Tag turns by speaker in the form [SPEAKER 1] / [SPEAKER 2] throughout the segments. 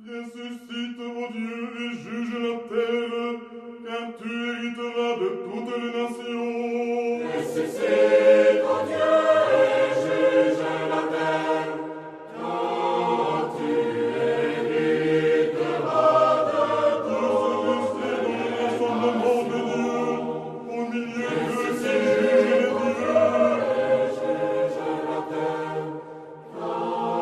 [SPEAKER 1] Ressuscite, ô Dieu, et juge la terre, car tu hériteras de toutes les nations.
[SPEAKER 2] Ressuscite, ô Dieu, et juge la terre, car tu hériteras de toutes les
[SPEAKER 1] rassemblement de Dieu, au milieu de ces juges les dieux.
[SPEAKER 2] juge la terre,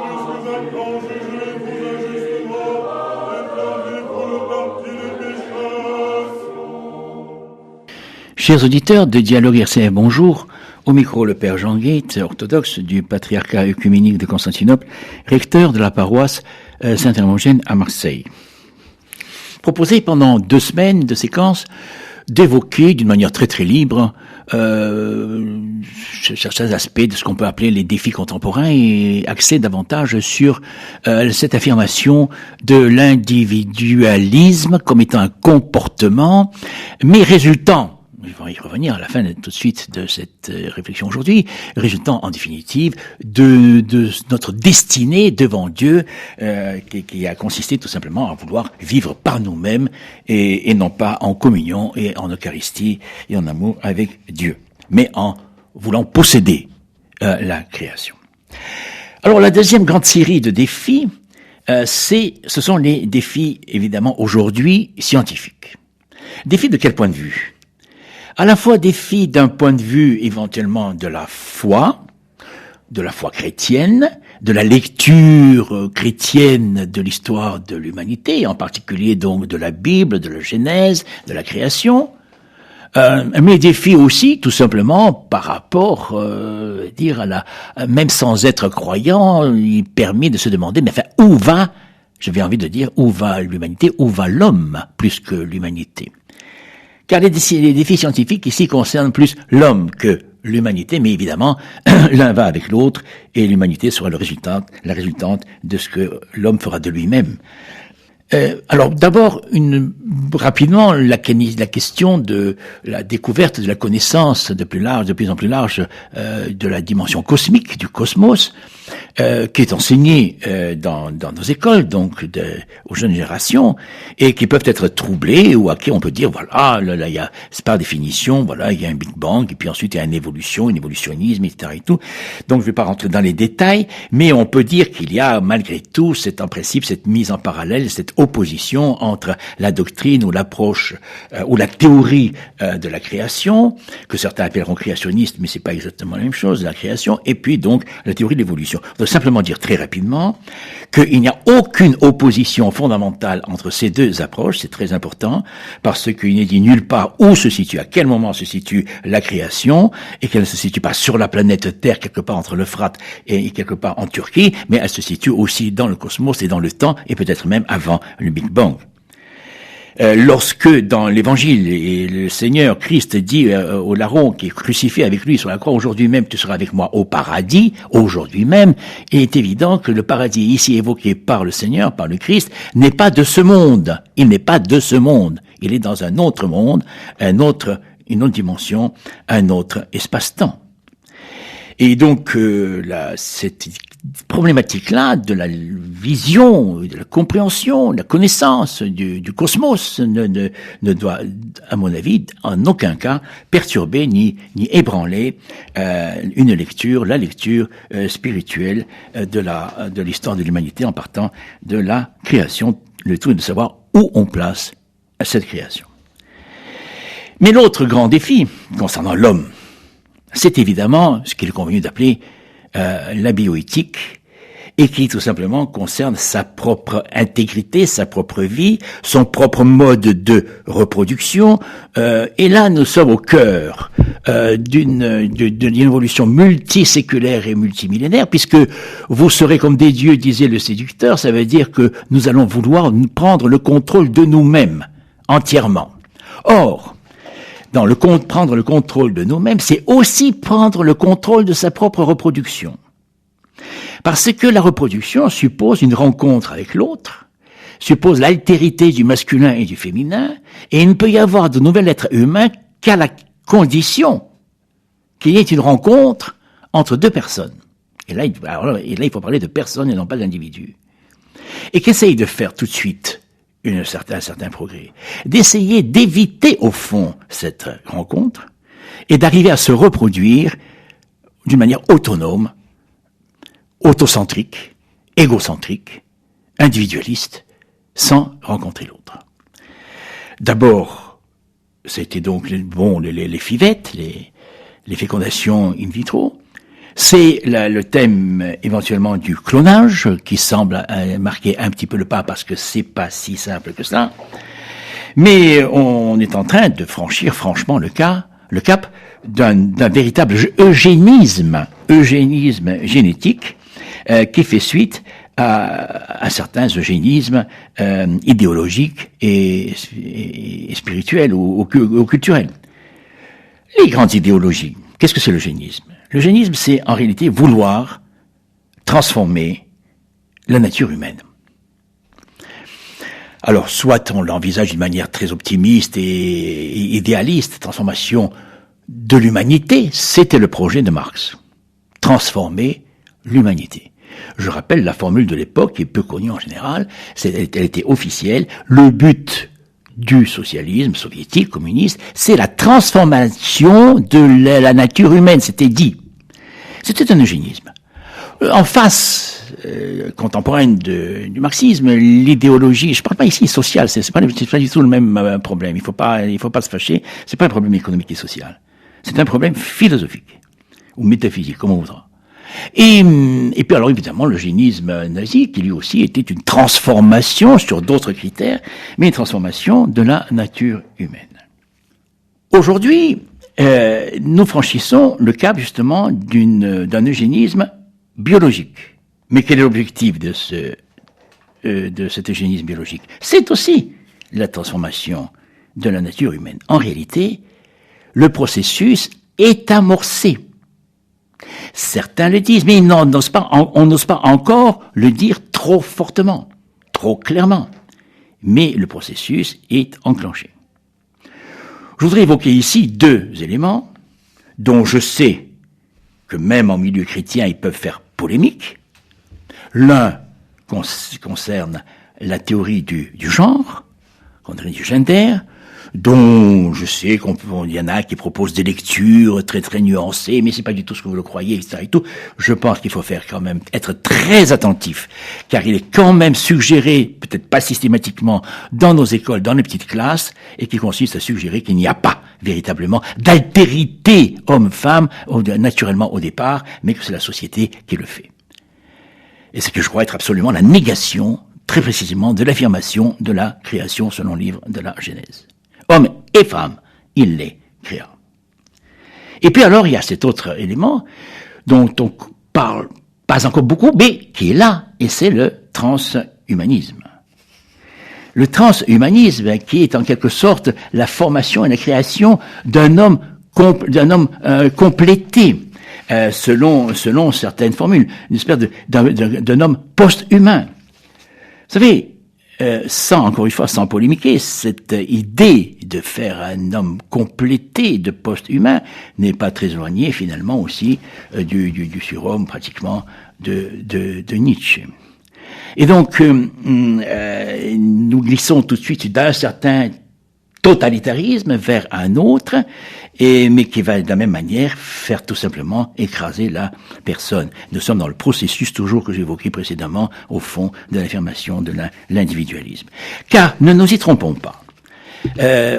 [SPEAKER 1] Jusque à quand jugerez-vous injustement, et prendrez-vous le parti des pécheurs?
[SPEAKER 3] Chers auditeurs de Dialogue RCF, bonjour. Au micro, le Père Jean Guette, orthodoxe du Patriarcat œcuménique de Constantinople, recteur de la paroisse Saint-Hermogène à Marseille. Proposé pendant 2 semaines de séquences d'évoquer d'une manière très très libre certains aspects de ce qu'on peut appeler les défis contemporains et axer davantage sur cette affirmation de l'individualisme comme étant un comportement, mais résultant, je vais y revenir à la fin tout de suite de cette réflexion aujourd'hui, résultant en définitive de notre destinée devant Dieu qui a consisté tout simplement à vouloir vivre par nous-mêmes et non pas en communion et en Eucharistie et en amour avec Dieu, mais en voulant posséder la création. Alors la deuxième grande série de défis, ce sont les défis évidemment aujourd'hui scientifiques. Défis de quel point de vue ? À la fois défi d'un point de vue éventuellement de la foi chrétienne, de la lecture chrétienne de l'histoire de l'humanité, en particulier donc de la Bible, de la Genèse, de la création, mais défi aussi tout simplement par rapport, même sans être croyant, il permet de se demander, mais enfin, où va l'humanité, où va l'homme plus que l'humanité? Car les défis scientifiques ici concernent plus l'homme que l'humanité, mais évidemment, l'un va avec l'autre, et l'humanité sera la résultante de ce que l'homme fera de lui-même. Alors d'abord, rapidement, la question de la découverte de la connaissance de plus en plus large de la dimension cosmique, du cosmos, qui est enseignée dans nos écoles, donc aux jeunes générations, et qui peuvent être troublées, ou à qui on peut dire, voilà, là, il y a, c'est par définition, voilà, il y a un Big Bang, et puis ensuite il y a une évolution, un évolutionnisme, etc. et tout. Donc je ne vais pas rentrer dans les détails, mais on peut dire qu'il y a malgré tout, en principe, cette mise en parallèle, cette opposition entre la doctrine ou l'approche ou la théorie de la création, que certains appelleront créationniste, mais c'est pas exactement la même chose, la création, et puis donc la théorie de l'évolution. On doit simplement dire très rapidement qu'il n'y a aucune opposition fondamentale entre ces deux approches, c'est très important, parce qu'il n'est dit nulle part à quel moment se situe la création, et qu'elle ne se situe pas sur la planète Terre, quelque part entre l'Euphrate et quelque part en Turquie, mais elle se situe aussi dans le cosmos et dans le temps, et peut-être même avant le Big Bang. Lorsque dans l'Évangile, et le Seigneur Christ dit au larron qui est crucifié avec lui sur la croix, aujourd'hui même tu seras avec moi au paradis, aujourd'hui même, il est évident que le paradis ici évoqué par le Seigneur, par le Christ, n'est pas de ce monde. Il n'est pas de ce monde. Il est dans un autre monde, une autre dimension, un autre espace-temps. Et donc cette problématique-là de la vision, de la compréhension, de la connaissance du cosmos ne doit, à mon avis, en aucun cas perturber ni ébranler la lecture spirituelle de l'histoire de l'humanité en partant de la création. Le tout est de savoir où on place cette création. Mais l'autre grand défi concernant l'homme, c'est évidemment ce qu'il est convenu d'appeler la bioéthique, et qui tout simplement concerne sa propre intégrité, sa propre vie, son propre mode de reproduction. Et là, nous sommes au cœur d'une évolution multiséculaire et multimillénaire, puisque vous serez comme des dieux, disait le séducteur. Ça veut dire que nous allons vouloir prendre le contrôle de nous-mêmes entièrement. Or, prendre le contrôle de nous-mêmes, c'est aussi prendre le contrôle de sa propre reproduction. Parce que la reproduction suppose une rencontre avec l'autre, suppose l'altérité du masculin et du féminin, et il ne peut y avoir de nouvel être humain qu'à la condition qu'il y ait une rencontre entre deux personnes. Et là, il faut parler de personnes et non pas d'individus. et qui essaye de faire tout de suite un certain progrès, d'essayer d'éviter au fond cette rencontre et d'arriver à se reproduire d'une manière autonome, autocentrique, égocentrique, individualiste, sans rencontrer l'autre. D'abord, c'était donc les fivettes, les fécondations in vitro. C'est le thème éventuellement du clonage qui semble marquer un petit peu le pas parce que c'est pas si simple que cela. Mais on est en train de franchir franchement le cap d'un véritable eugénisme génétique qui fait suite à certains eugénismes idéologiques et spirituels ou culturels. Les grandes idéologies, qu'est-ce que c'est l'eugénisme? L'eugénisme, c'est en réalité vouloir transformer la nature humaine. Alors, soit on l'envisage d'une manière très optimiste et idéaliste, transformation de l'humanité, c'était le projet de Marx. Transformer l'humanité. Je rappelle la formule de l'époque, qui est peu connue en général, elle était officielle, le but du socialisme soviétique, communiste, c'est la transformation de la nature humaine, c'était dit. C'était un eugénisme. En face contemporaine du marxisme, l'idéologie, je parle pas ici sociale, c'est pas du tout le même problème, il faut pas se fâcher, c'est pas un problème économique et social. C'est un problème philosophique, ou métaphysique, comme on voudra. Et puis alors évidemment l'eugénisme nazi qui lui aussi était une transformation sur d'autres critères, mais une transformation de la nature humaine. Aujourd'hui, nous franchissons le cap justement d'un eugénisme biologique. Mais quel est l'objectif de cet eugénisme biologique? C'est aussi la transformation de la nature humaine. En réalité, le processus est amorcé. Certains le disent, mais on n'ose pas encore le dire trop fortement, trop clairement. Mais le processus est enclenché. Je voudrais évoquer ici deux éléments dont je sais que même en milieu chrétien, ils peuvent faire polémique. L'un concerne la théorie du genre, du gender, dont je sais qu'il y en a qui proposent des lectures très très nuancées, mais c'est pas du tout ce que vous le croyez, etc. et tout. Je pense qu'il faut faire quand même être très attentif, car il est quand même suggéré, peut-être pas systématiquement, dans nos écoles, dans les petites classes, et qui consiste à suggérer qu'il n'y a pas véritablement d'altérité homme-femme naturellement au départ, mais que c'est la société qui le fait. Et c'est que je crois être absolument la négation, très précisément, de l'affirmation de la création selon le livre de la Genèse. Hommes et femmes, il les créa. Et puis alors, il y a cet autre élément dont on parle pas encore beaucoup, mais qui est là, et c'est le transhumanisme. Le transhumanisme, qui est en quelque sorte la formation et la création d'un homme complété, selon certaines formules, une espèce d'un homme post-humain. Vous savez, sans polémiquer, cette idée de faire un homme complété de post-humain n'est pas très éloignée finalement aussi du surhomme pratiquement de Nietzsche. Et donc, nous glissons tout de suite d'un certain totalitarisme vers un autre, mais qui va de la même manière faire tout simplement écraser la personne. Nous sommes dans le processus toujours que j'évoquais précédemment, au fond, de l'affirmation de l'individualisme. Car, ne nous y trompons pas.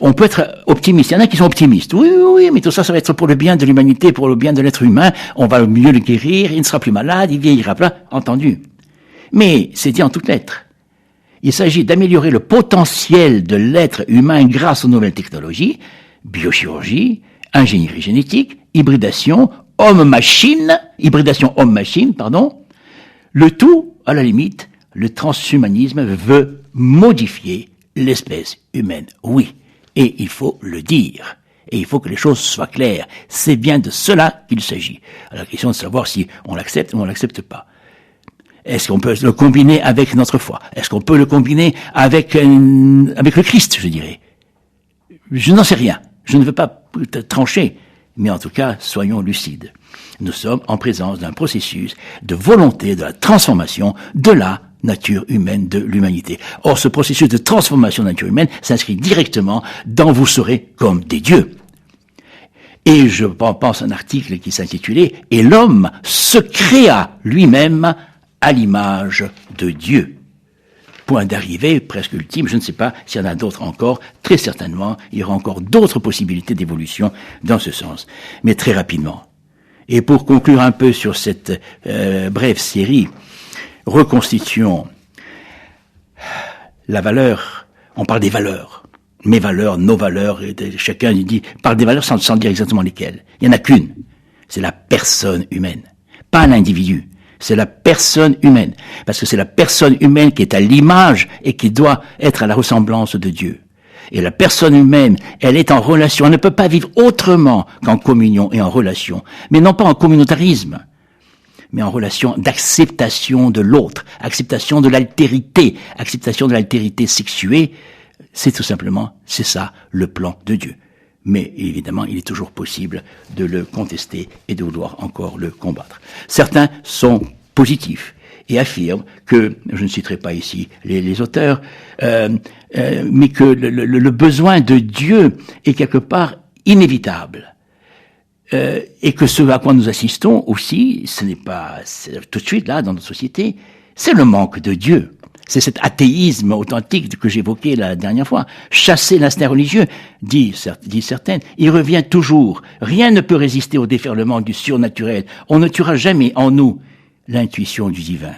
[SPEAKER 3] On peut être optimiste. Il y en a qui sont optimistes. Oui, mais tout ça, ça va être pour le bien de l'humanité, pour le bien de l'être humain. On va mieux le guérir, il ne sera plus malade, il vieillira pas. Entendu. Mais, c'est dit en toutes lettres. Il s'agit d'améliorer le potentiel de l'être humain grâce aux nouvelles technologies, biochirurgie, ingénierie génétique, hybridation homme-machine, le tout, à la limite, le transhumanisme veut modifier l'espèce humaine. Oui, et il faut le dire. Et il faut que les choses soient claires. C'est bien de cela qu'il s'agit. Alors, la question de savoir si on l'accepte ou on l'accepte pas. Est-ce qu'on peut le combiner avec notre foi? Est-ce qu'on peut le combiner avec le Christ, je dirais? Je n'en sais rien. Je ne veux pas trancher. Mais en tout cas, soyons lucides. Nous sommes en présence d'un processus de volonté de la transformation de la nature humaine de l'humanité. Or, ce processus de transformation de la nature humaine s'inscrit directement dans « Vous serez comme des dieux ». Et je pense à un article qui s'intitulait « Et l'homme se créa lui-même à l'image de Dieu ». Point d'arrivée presque ultime, je ne sais pas s'il y en a d'autres encore, très certainement, il y aura encore d'autres possibilités d'évolution dans ce sens. Mais très rapidement. Et pour conclure un peu sur cette brève série, reconstitution, la valeur, on parle des valeurs, mes valeurs, nos valeurs, et chacun parle des valeurs sans dire exactement lesquelles. Il n'y en a qu'une, c'est la personne humaine, pas l'individu. C'est la personne humaine, parce que c'est la personne humaine qui est à l'image et qui doit être à la ressemblance de Dieu. Et la personne humaine, elle est en relation, elle ne peut pas vivre autrement qu'en communion et en relation, mais non pas en communautarisme, mais en relation d'acceptation de l'autre, acceptation de l'altérité sexuée, c'est tout simplement, c'est ça le plan de Dieu. Mais évidemment, il est toujours possible de le contester et de vouloir encore le combattre. Certains sont positifs et affirment que, je ne citerai pas ici les auteurs, mais que le besoin de Dieu est quelque part inévitable. Et que ce à quoi nous assistons aussi, ce n'est pas tout de suite là dans notre société, c'est le manque de Dieu. C'est cet athéisme authentique que j'évoquais la dernière fois. Chasser l'instinct religieux, disent certaines, il revient toujours. Rien ne peut résister au déferlement du surnaturel. On ne tuera jamais en nous l'intuition du divin.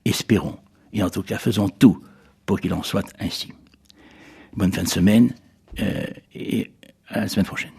[SPEAKER 3] Espérons, et en tout cas faisons tout pour qu'il en soit ainsi. Bonne fin de semaine et à la semaine prochaine.